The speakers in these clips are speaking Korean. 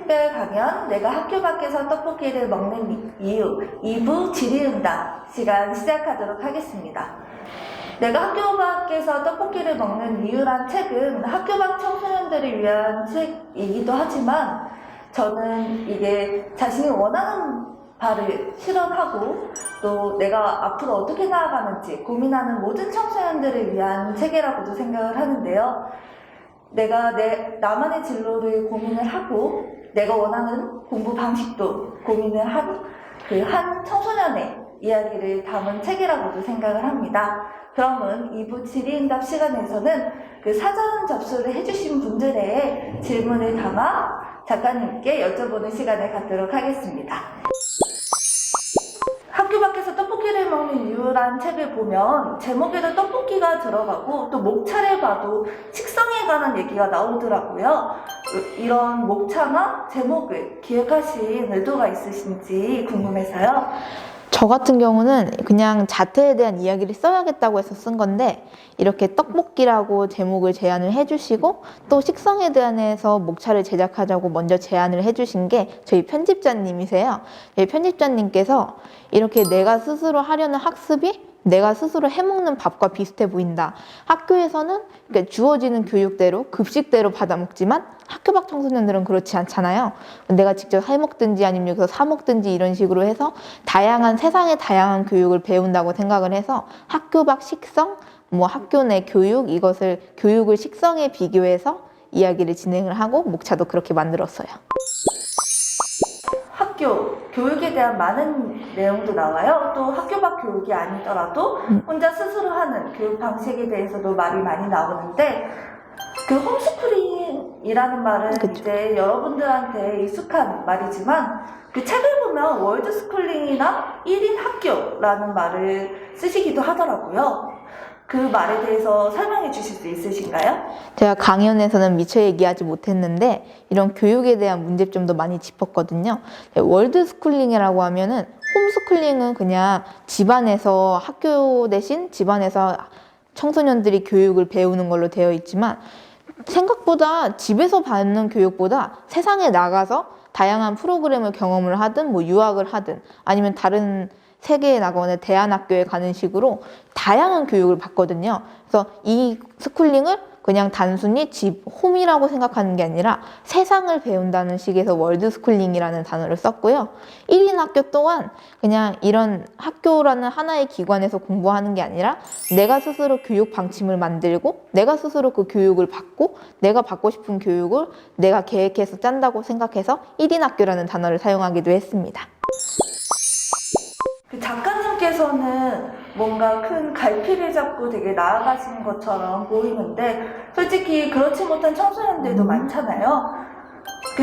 특별 강연 내가 학교 밖에서 떡볶이를 먹는 이유 2부 질의응답 시간 시작하도록 하겠습니다. 내가 학교 밖에서 떡볶이를 먹는 이유란 책은 학교 밖 청소년들을 위한 책이기도 하지만 저는 이게 자신이 원하는 바를 실현하고 또 내가 앞으로 어떻게 나아가는지 고민하는 모든 청소년들을 위한 책이라고도 생각을 하는데요. 내가 나만의 진로를 고민을 하고 내가 원하는 공부 방식도 고민을 한 한 청소년의 이야기를 담은 책이라고도 생각을 합니다. 그러면 2부 질의응답 시간에서는 사전 접수를 해주신 분들의 질문을 담아 작가님께 여쭤보는 시간을 갖도록 하겠습니다. 학교 밖에서 떡볶이를 먹는 이유란 책을 보면 제목에도 떡볶이가 들어가고 또 목차를 봐도 식성에 관한 얘기가 나오더라고요. 이런 목차나 제목을 기획하신 의도가 있으신지 궁금해서요. 저 같은 경우는 그냥 자퇴에 대한 이야기를 써야겠다고 해서 쓴 건데 이렇게 떡볶이라고 제목을 제안을 해주시고 또 식성에 대해서 목차를 제작하자고 먼저 제안을 해주신 게 저희 편집자님이세요. 저희 편집자님께서 이렇게 내가 스스로 하려는 학습이 내가 스스로 해먹는 밥과 비슷해 보인다. 학교에서는 주어지는 교육대로 급식대로 받아먹지만 학교 밖 청소년들은 그렇지 않잖아요. 내가 직접 해먹든지 아니면 여기서 사 먹든지 이런 식으로 해서 세상의 다양한 교육을 배운다고 생각을 해서 학교 밖 식성, 학교 내 교육, 이것을 교육을 식성에 비교해서 이야기를 진행을 하고 목차도 그렇게 만들었어요. 학교 교육에 대한 많은 내용도 나와요. 또 학교 밖 교육이 아니더라도 혼자 스스로 하는 교육 방식에 대해서도 말이 많이 나오는데 홈스쿨링이라는 말은 그쵸. 이제 여러분들한테 익숙한 말이지만 책을 보면 월드스쿨링이나 1인 학교라는 말을 쓰시기도 하더라고요. 그 말에 대해서 설명해 주실 수 있으신가요? 제가 강연에서는 미처 얘기하지 못했는데 이런 교육에 대한 문제점도 많이 짚었거든요. 월드스쿨링이라고 하면은 홈스쿨링은 그냥 집안에서 학교 대신 집안에서 청소년들이 교육을 배우는 걸로 되어 있지만 생각보다 집에서 받는 교육보다 세상에 나가서 다양한 프로그램을 경험을 하든 유학을 하든 아니면 다른 세계에 나가거나 대안학교에 가는 식으로 다양한 교육을 받거든요. 그래서 이 스쿨링을 그냥 단순히 홈이라고 생각하는 게 아니라 세상을 배운다는 식에서 월드 스쿨링이라는 단어를 썼고요. 1인 학교 또한 그냥 이런 학교라는 하나의 기관에서 공부하는 게 아니라 내가 스스로 교육 방침을 만들고 내가 스스로 그 교육을 받고 내가 받고 싶은 교육을 내가 계획해서 짠다고 생각해서 1인 학교라는 단어를 사용하기도 했습니다. 작가님께서는 뭔가 큰 갈피를 잡고 되게 나아가시는 것처럼 보이는데 솔직히 그렇지 못한 청소년들도 많잖아요.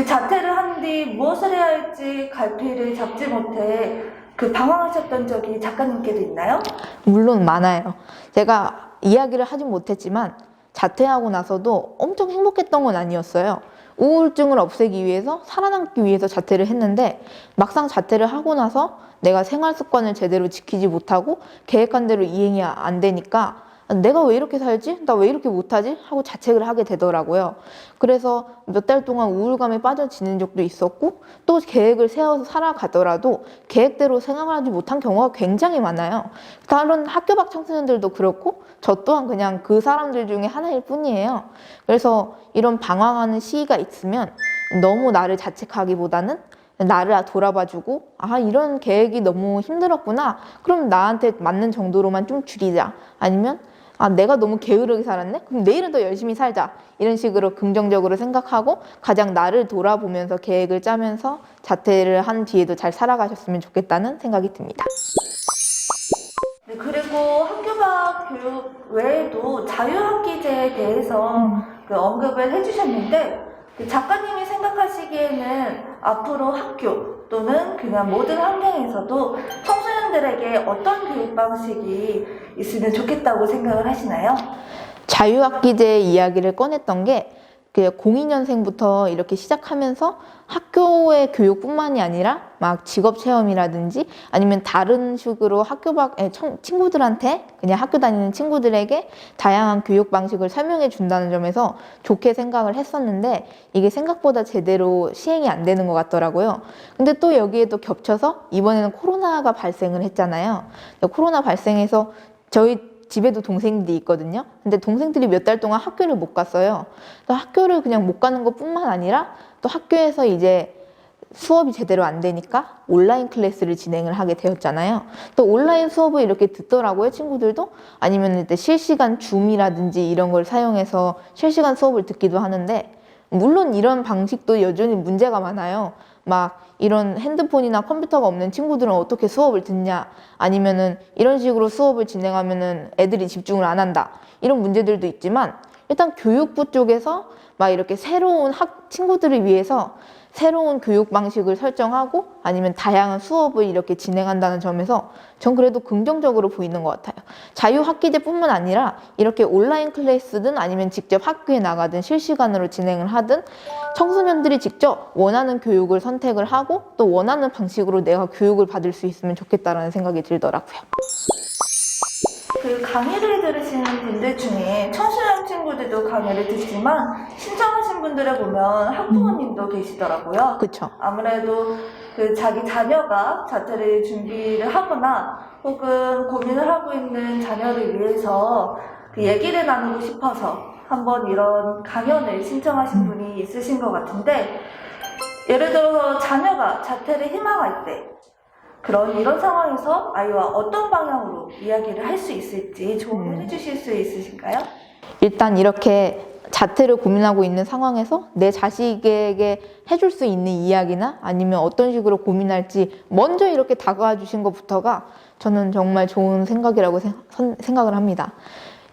자퇴를 한 뒤 무엇을 해야 할지 갈피를 잡지 못해 방황하셨던 적이 작가님께도 있나요? 물론 많아요. 제가 이야기를 하진 못했지만 자퇴하고 나서도 엄청 행복했던 건 아니었어요. 우울증을 없애기 위해서 살아남기 위해서 자퇴를 했는데 막상 자퇴를 하고 나서 내가 생활 습관을 제대로 지키지 못하고 계획한 대로 이행이 안 되니까 내가 왜 이렇게 살지? 나 왜 이렇게 못하지? 하고 자책을 하게 되더라고요. 그래서 몇 달 동안 우울감에 빠져지는 적도 있었고 또 계획을 세워서 살아가더라도 계획대로 생각하지 못한 경우가 굉장히 많아요. 다른 학교 밖 청소년들도 그렇고 저 또한 그냥 그 사람들 중에 하나일 뿐이에요. 그래서 이런 방황하는 시기가 있으면 너무 나를 자책하기보다는 나를 돌아봐주고 이런 계획이 너무 힘들었구나. 그럼 나한테 맞는 정도로만 좀 줄이자. 아니면 내가 너무 게으르게 살았네? 그럼 내일은 더 열심히 살자. 이런 식으로 긍정적으로 생각하고 가장 나를 돌아보면서 계획을 짜면서 자퇴를 한 뒤에도 잘 살아가셨으면 좋겠다는 생각이 듭니다. 네, 그리고 학교 밖 교육 외에도 자유학기제에 대해서 언급을 해주셨는데 작가님이 생각하시기에는 앞으로 학교 또는 그냥 모든 환경에서도 청소년들에게 어떤 교육 방식이 있으면 좋겠다고 생각을 하시나요? 자유학기제 이야기를 꺼냈던 게 02년생부터 이렇게 시작하면서 학교의 교육뿐만이 아니라 막 직업 체험이라든지 아니면 다른 식으로 학교 밖 친구들한테 그냥 학교 다니는 친구들에게 다양한 교육 방식을 설명해 준다는 점에서 좋게 생각을 했었는데 이게 생각보다 제대로 시행이 안 되는 것 같더라고요. 근데 또 여기에도 겹쳐서 이번에는 코로나가 발생을 했잖아요. 코로나 발생해서 저희 집에도 동생들이 있거든요. 근데 동생들이 몇 달 동안 학교를 못 갔어요. 또 학교를 그냥 못 가는 것뿐만 아니라 또 학교에서 이제 수업이 제대로 안 되니까 온라인 클래스를 진행을 하게 되었잖아요. 또 온라인 수업을 이렇게 듣더라고요, 친구들도. 아니면 이제 실시간 줌이라든지 이런 걸 사용해서 실시간 수업을 듣기도 하는데 물론 이런 방식도 여전히 문제가 많아요. 막 이런 핸드폰이나 컴퓨터가 없는 친구들은 어떻게 수업을 듣냐, 아니면은 이런 식으로 수업을 진행하면은 애들이 집중을 안 한다, 이런 문제들도 있지만 일단 교육부 쪽에서 막 이렇게 새로운 친구들을 위해서 새로운 교육 방식을 설정하고 아니면 다양한 수업을 이렇게 진행한다는 점에서 전 그래도 긍정적으로 보이는 것 같아요. 자유학기제뿐만 아니라 이렇게 온라인 클래스든 아니면 직접 학교에 나가든 실시간으로 진행을 하든 청소년들이 직접 원하는 교육을 선택을 하고 또 원하는 방식으로 내가 교육을 받을 수 있으면 좋겠다라는 생각이 들더라고요. 그 강의를 들으시는 분들 중에 청소년 친구들도 강의를 듣지만 신청하신 분들을 보면 학부모님도 계시더라고요. 그렇죠. 아무래도 그 자기 자녀가 자퇴를 준비를 하거나 혹은 고민을 하고 있는 자녀를 위해서 그 얘기를 나누고 싶어서 한번 이런 강연을 신청하신 분이 있으신 것 같은데, 예를 들어서 자녀가 자퇴를 희망할 때 이런 상황에서 아이와 어떤 방향으로 이야기를 할 수 있을지 조언을 해주실 수 있으신가요? 일단 이렇게 자퇴를 고민하고 있는 상황에서 내 자식에게 해줄 수 있는 이야기나 아니면 어떤 식으로 고민할지 먼저 이렇게 다가와 주신 것부터가 저는 정말 좋은 생각이라고 생각을 합니다.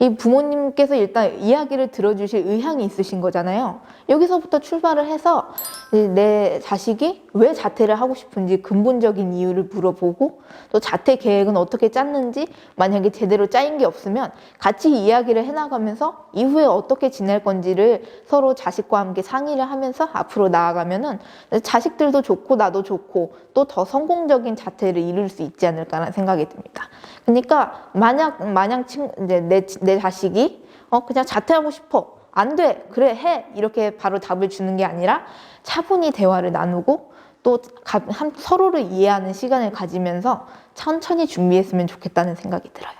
이 부모님께서 일단 이야기를 들어주실 의향이 있으신 거잖아요. 여기서부터 출발을 해서 내 자식이 왜 자퇴를 하고 싶은지 근본적인 이유를 물어보고 또 자퇴 계획은 어떻게 짰는지, 만약에 제대로 짜인 게 없으면 같이 이야기를 해나가면서 이후에 어떻게 지낼 건지를 서로 자식과 함께 상의를 하면서 앞으로 나아가면은 자식들도 좋고 나도 좋고 또 더 성공적인 자퇴를 이룰 수 있지 않을까라는 생각이 듭니다. 그러니까 만약 이제 내 자식이 그냥 자퇴하고 싶어, 안 돼, 그래 해, 이렇게 바로 답을 주는 게 아니라 차분히 대화를 나누고 또 서로를 이해하는 시간을 가지면서 천천히 준비했으면 좋겠다는 생각이 들어요.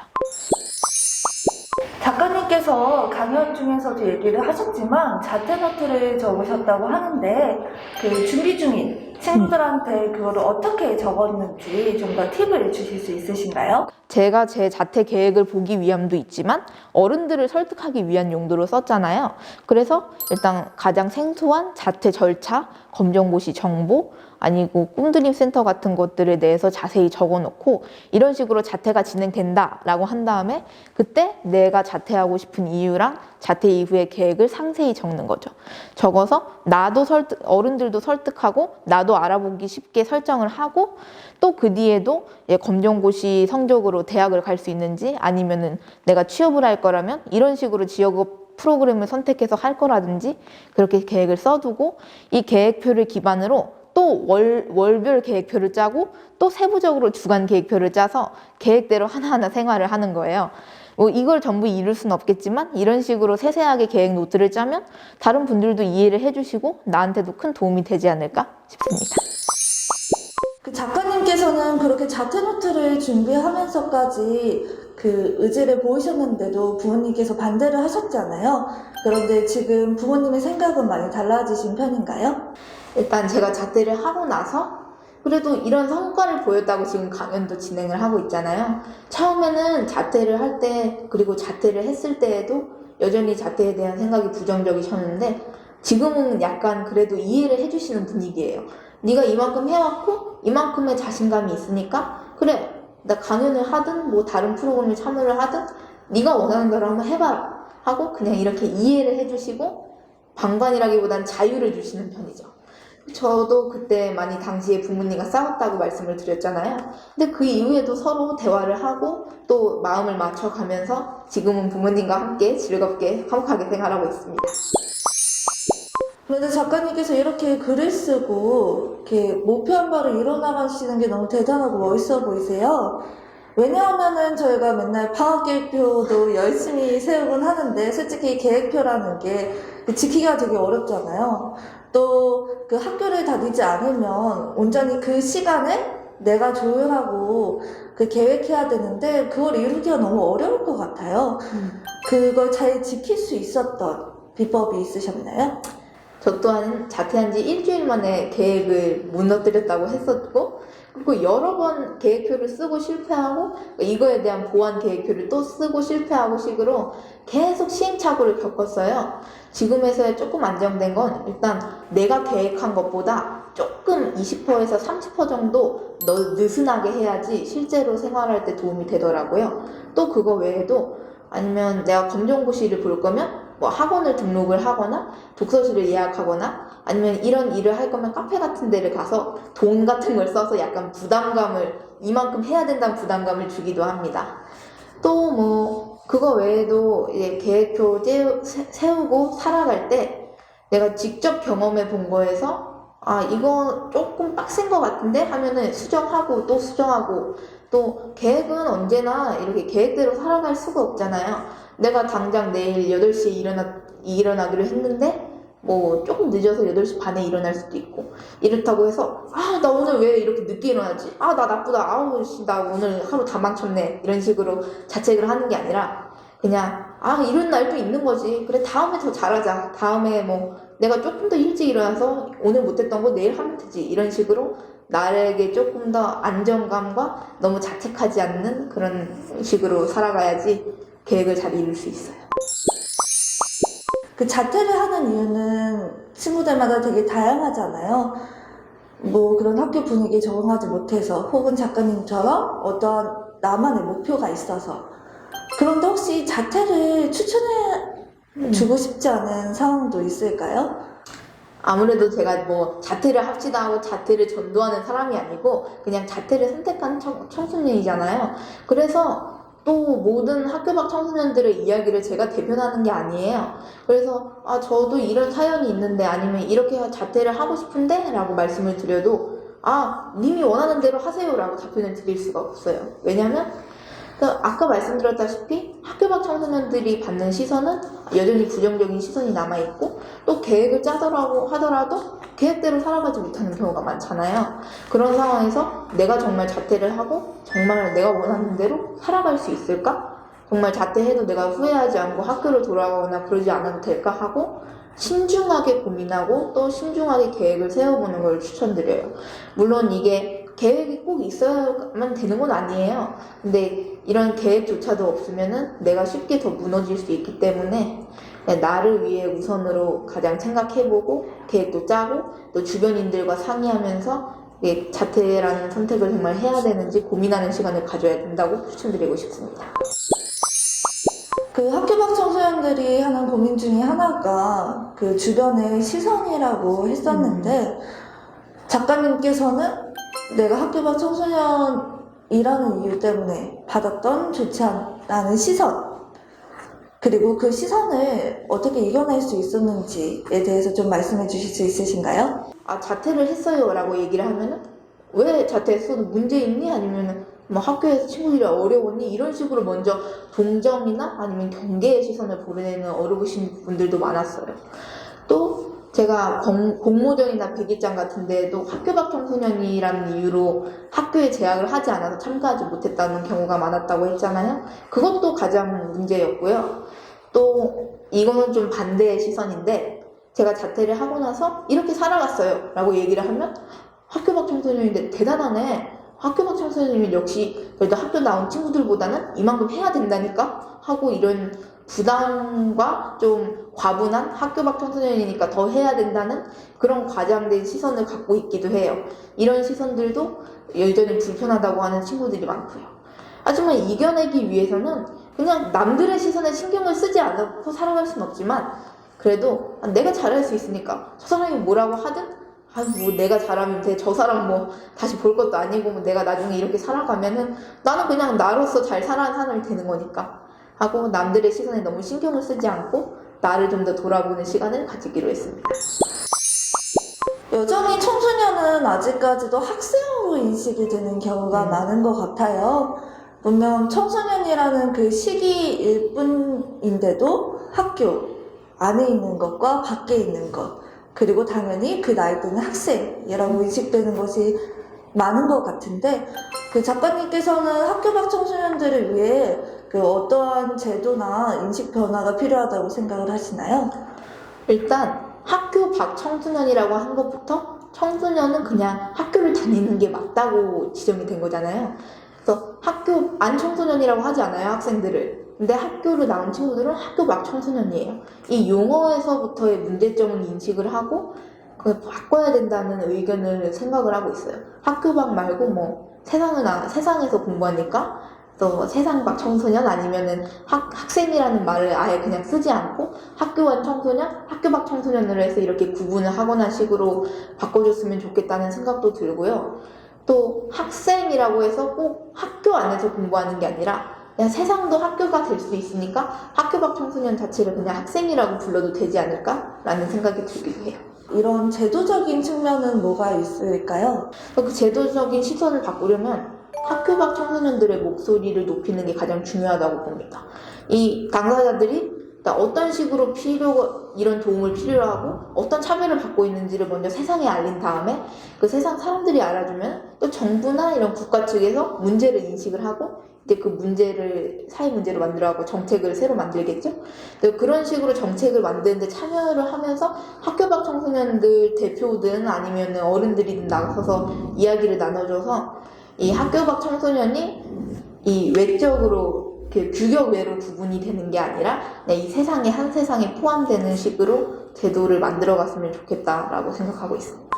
작가님께서 강연 중에서도 얘기를 하셨지만 자퇴 노트를 적으셨다고 하는데 그 준비 중인 친구들한테 그거를 어떻게 적었는지 좀 더 팁을 주실 수 있으신가요? 제가 제 자퇴 계획을 보기 위함도 있지만 어른들을 설득하기 위한 용도로 썼잖아요. 그래서 일단 가장 생소한 자퇴 절차, 검정고시 정보, 아니고 꿈드림 센터 같은 것들에 대해서 자세히 적어놓고 이런 식으로 자퇴가 진행된다라고 한 다음에 그때 내가 자퇴하고 싶은 이유랑 자퇴 이후의 계획을 상세히 적는 거죠. 적어서 나도 어른들도 설득하고 나도 알아보기 쉽게 설정을 하고 또 그 뒤에도 검정고시 성적으로 대학을 갈 수 있는지 아니면은 내가 취업을 할 거라면 이런 식으로 지역업 프로그램을 선택해서 할 거라든지 그렇게 계획을 써두고 이 계획표를 기반으로 또 월별 계획표를 짜고 또 세부적으로 주간 계획표를 짜서 계획대로 하나하나 생활을 하는 거예요. 이걸 전부 이룰 수는 없겠지만 이런 식으로 세세하게 계획 노트를 짜면 다른 분들도 이해를 해주시고 나한테도 큰 도움이 되지 않을까 싶습니다. 그 작가님께서는 그렇게 자퇴 노트를 준비하면서까지 그 의지를 보이셨는데도 부모님께서 반대를 하셨잖아요. 그런데 지금 부모님의 생각은 많이 달라지신 편인가요? 일단 제가 자퇴를 하고 나서 그래도 이런 성과를 보였다고 지금 강연도 진행을 하고 있잖아요. 처음에는 자퇴를 할 때 그리고 자퇴를 했을 때에도 여전히 자퇴에 대한 생각이 부정적이셨는데 지금은 약간 그래도 이해를 해주시는 분위기예요. 네가 이만큼 해왔고 이만큼의 자신감이 있으니까 그래, 나 강연을 하든 뭐 다른 프로그램에 참여를 하든 네가 원하는 대로 한번 해봐라 하고 그냥 이렇게 이해를 해주시고 방관이라기보단 자유를 주시는 편이죠. 저도 그때 많이 당시에 부모님과 싸웠다고 말씀을 드렸잖아요. 근데 그 이후에도 서로 대화를 하고 또 마음을 맞춰가면서 지금은 부모님과 함께 즐겁게 화목하게 생활하고 있습니다. 그런데 작가님께서 이렇게 글을 쓰고 이렇게 목표한 바를 이뤄나가시는 게 너무 대단하고 멋있어 보이세요. 왜냐하면은 저희가 맨날 방학 계획표도 열심히 세우곤 하는데 솔직히 계획표라는 게 지키기가 되게 어렵잖아요. 또 그 학교를 다니지 않으면 온전히 그 시간을 내가 조율하고 그 계획해야 되는데 그걸 이루기가 너무 어려울 것 같아요. 그걸 잘 지킬 수 있었던 비법이 있으셨나요? 저 또한 자퇴한 지 일주일 만에 계획을 무너뜨렸다고 했었고, 그리고 여러 번 계획표를 쓰고 실패하고, 이거에 대한 보완 계획표를 또 쓰고 실패하고 식으로 계속 시행착오를 겪었어요. 지금에서야 조금 안정된 건 일단 내가 계획한 것보다 조금 20%에서 30% 정도 느슨하게 해야지 실제로 생활할 때 도움이 되더라고요. 또 그거 외에도 아니면 내가 검정고시를 볼 거면 뭐 학원을 등록을 하거나 독서실을 예약하거나 아니면 이런 일을 할 거면 카페 같은 데를 가서 돈 같은 걸 써서 약간 부담감을 이만큼 해야 된다는 부담감을 주기도 합니다. 또 뭐 그거 외에도 이제 계획표 세우고 살아갈 때 내가 직접 경험해 본 거에서 아 이거 조금 빡센 것 같은데 하면은 수정하고 또 수정하고 또 계획은 언제나 이렇게 계획대로 살아갈 수가 없잖아요. 내가 당장 내일 8시에 일어나기로 했는데 뭐 조금 늦어서 8시 반에 일어날 수도 있고 이렇다고 해서 아 나 오늘 왜 이렇게 늦게 일어나지? 아 나 나쁘다. 아우 씨, 나 오늘 하루 다 망쳤네. 이런 식으로 자책을 하는 게 아니라 그냥 아 이런 날도 있는 거지. 그래 다음에 더 잘하자. 다음에 뭐 내가 조금 더 일찍 일어나서 오늘 못했던 거 내일 하면 되지. 이런 식으로 나에게 조금 더 안정감과 너무 자책하지 않는 그런 식으로 살아가야지 계획을 잘 이룰 수 있어요. 그 자퇴를 하는 이유는 친구들마다 되게 다양하잖아요. 뭐 그런 학교 분위기에 적응하지 못해서 혹은 작가님처럼 어떤 나만의 목표가 있어서. 그런데 혹시 자퇴를 추천해 주고 싶지 않은 상황도 있을까요? 아무래도 제가 뭐 자퇴를 합시다 하고 자퇴를 전도하는 사람이 아니고 그냥 자퇴를 선택한 청소년이잖아요. 그래서 또 모든 학교 밖 청소년들의 이야기를 제가 대변하는 게 아니에요. 그래서 아 저도 이런 사연이 있는데 아니면 이렇게 자퇴를 하고 싶은데 라고 말씀을 드려도 아 님이 원하는 대로 하세요 라고 답변을 드릴 수가 없어요. 왜냐면 아까 말씀드렸다시피 학교 밖 청소년들이 받는 시선은 여전히 부정적인 시선이 남아있고 또 계획을 짜더라고 하더라도 계획대로 살아가지 못하는 경우가 많잖아요. 그런 상황에서 내가 정말 자퇴를 하고 정말 내가 원하는 대로 살아갈 수 있을까? 정말 자퇴해도 내가 후회하지 않고 학교로 돌아가거나 그러지 않아도 될까 하고 신중하게 고민하고 또 신중하게 계획을 세워보는 걸 추천드려요. 물론 이게 계획이 꼭 있어야만 되는 건 아니에요. 근데 이런 계획조차도 없으면은 내가 쉽게 더 무너질 수 있기 때문에 나를 위해 우선으로 가장 생각해보고 계획도 짜고 또 주변인들과 상의하면서 자퇴라는 선택을 정말 해야 되는지 고민하는 시간을 가져야 된다고 추천드리고 싶습니다. 그 학교 밖 청소년들이 하는 고민 중에 하나가 그 주변의 시선이라고 했었는데 작가님께서는 내가 학교 밖 청소년이라는 이유 때문에 받았던 좋지 않은 시선 그리고 그 시선을 어떻게 이겨낼 수 있었는지에 대해서 좀 말씀해 주실 수 있으신가요? 아 자퇴를 했어요 라고 얘기를 하면은 왜 자퇴했어? 너 문제 있니? 아니면은 뭐 학교에서 친구들이 어려웠니? 이런 식으로 먼저 동정이나 아니면 경계의 시선을 보내는 어려우신 분들도 많았어요. 또 제가 공모전이나 백일장 같은 데에도 학교 밖 청소년이라는 이유로 학교에 재학을 하지 않아서 참가하지 못했다는 경우가 많았다고 했잖아요. 그것도 가장 문제였고요. 또 이거는 좀 반대의 시선인데 제가 자퇴를 하고 나서 이렇게 살아갔어요 라고 얘기를 하면 학교 밖 청소년인데 대단하네. 학교 밖 청소년이면 역시 그래도 학교 나온 친구들보다는 이만큼 해야 된다니까 하고 이런 부담과 좀 과분한 학교 밖 청소년이니까 더 해야 된다는 그런 과장된 시선을 갖고 있기도 해요. 이런 시선들도 여전히 불편하다고 하는 친구들이 많고요. 하지만 이겨내기 위해서는 그냥 남들의 시선에 신경을 쓰지 않고 살아갈 수는 없지만 그래도 내가 잘할 수 있으니까 저 사람이 뭐라고 하든 뭐 내가 잘하면 돼. 저 사람 뭐 다시 볼 것도 아니고 뭐 내가 나중에 이렇게 살아가면은 나는 그냥 나로서 잘 살아가는 사람이 되는 거니까 하고 남들의 시선에 너무 신경을 쓰지 않고 나를 좀 더 돌아보는 시간을 가지기로 했습니다. 여전히 청소년은 아직까지도 학생으로 인식이 되는 경우가 많은 것 같아요. 분명 청소년이라는 그 시기일 뿐인데도 학교 안에 있는 것과 밖에 있는 것, 그리고 당연히 그 나이 때는 학생이라고 인식되는 것이 많은 것 같은데, 그 작가님께서는 학교 밖 청소년들을 위해 그 어떠한 제도나 인식 변화가 필요하다고 생각을 하시나요? 일단 학교 밖 청소년이라고 한 것부터 청소년은 그냥 학교를 다니는 게 맞다고 지정이 된 거잖아요. 그래서 학교 안 청소년이라고 하지 않아요, 학생들을. 근데 학교를 나온 친구들은 학교 밖 청소년이에요. 이 용어에서부터의 문제점을 인식을 하고 그걸 바꿔야 된다는 의견을 생각을 하고 있어요. 학교 밖 말고 뭐 세상에서 공부하니까 또 세상 밖 청소년 아니면은 학생이라는 말을 아예 그냥 쓰지 않고 학교 안 청소년, 학교 밖 청소년으로 해서 이렇게 구분을 하거나 식으로 바꿔줬으면 좋겠다는 생각도 들고요. 또 학생이라고 해서 꼭 학교 안에서 공부하는 게 아니라 그냥 세상도 학교가 될 수 있으니까 학교 밖 청소년 자체를 그냥 학생이라고 불러도 되지 않을까라는 생각이 들기도 해요. 이런 제도적인 측면은 뭐가 있을까요? 그 제도적인 시선을 바꾸려면 학교 밖 청소년들의 목소리를 높이는 게 가장 중요하다고 봅니다. 이 당사자들이 어떤 식으로 이런 도움을 필요로 하고 어떤 참여를 받고 있는지를 먼저 세상에 알린 다음에 그 세상 사람들이 알아주면 또 정부나 이런 국가 측에서 문제를 인식을 하고 이제 그 문제를 사회 문제로 만들어가고 정책을 새로 만들겠죠. 그런 식으로 정책을 만드는데 참여를 하면서 학교 밖 청소년들 대표든 아니면 어른들이든 나서서 이야기를 나눠줘서 이 학교 밖 청소년이 이 외적으로 규격 외로 구분이 되는 게 아니라 이 세상에 한 세상에 포함되는 식으로 제도를 만들어갔으면 좋겠다라고 생각하고 있습니다.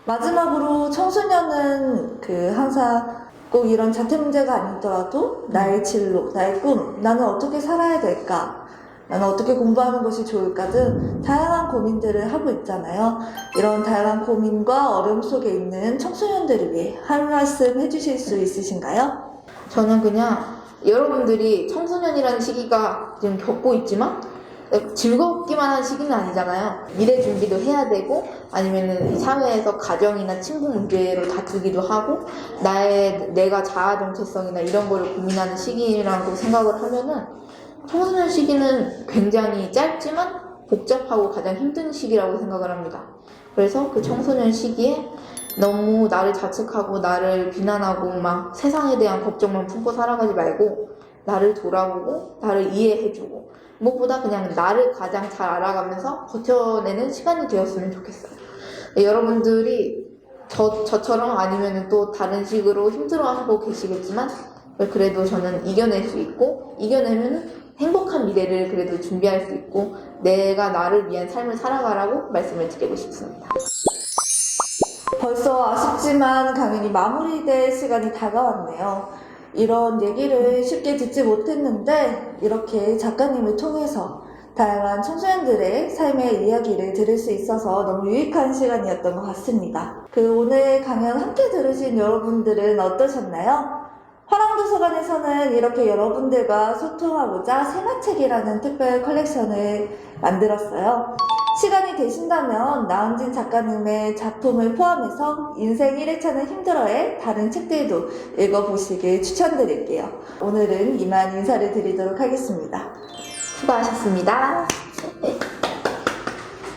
마지막으로 청소년은 항상 꼭 이런 자퇴 문제가 아니더라도 나의 진로, 나의 꿈, 나는 어떻게 살아야 될까? 나는 어떻게 공부하는 것이 좋을까 등 다양한 고민들을 하고 있잖아요. 이런 다양한 고민과 어려움 속에 있는 청소년들을 위해 한 말씀 해주실 수 있으신가요? 저는 그냥 여러분들이 청소년이라는 시기가 지금 겪고 있지만 즐겁기만 한 시기는 아니잖아요. 미래 준비도 해야 되고 아니면은 사회에서 가정이나 친구 문제로 다투기도 하고 내가 자아 정체성이나 이런 거를 고민하는 시기라고 생각을 하면은 청소년 시기는 굉장히 짧지만 복잡하고 가장 힘든 시기라고 생각을 합니다. 그래서 그 청소년 시기에 너무 나를 자책하고 나를 비난하고 막 세상에 대한 걱정만 품고 살아가지 말고 나를 돌아보고 나를 이해해주고 무엇보다 그냥 나를 가장 잘 알아가면서 버텨내는 시간이 되었으면 좋겠어요. 여러분들이 저처럼 아니면 또 다른 식으로 힘들어하고 계시겠지만 그래도 저는 이겨낼 수 있고 이겨내면 행복한 미래를 그래도 준비할 수 있고 내가 나를 위한 삶을 살아가라고 말씀을 드리고 싶습니다. 벌써 아쉽지만 강연이 마무리될 시간이 다가왔네요. 이런 얘기를 쉽게 듣지 못했는데 이렇게 작가님을 통해서 다양한 청소년들의 삶의 이야기를 들을 수 있어서 너무 유익한 시간이었던 것 같습니다. 오늘 강연 함께 들으신 여러분들은 어떠셨나요? 화랑도서관에서는 이렇게 여러분들과 소통하고자 세마책이라는 특별 컬렉션을 만들었어요. 시간이 되신다면 나은진 작가님의 작품을 포함해서 인생 1회차는 힘들어의 다른 책들도 읽어보시길 추천드릴게요. 오늘은 이만 인사를 드리도록 하겠습니다. 수고하셨습니다.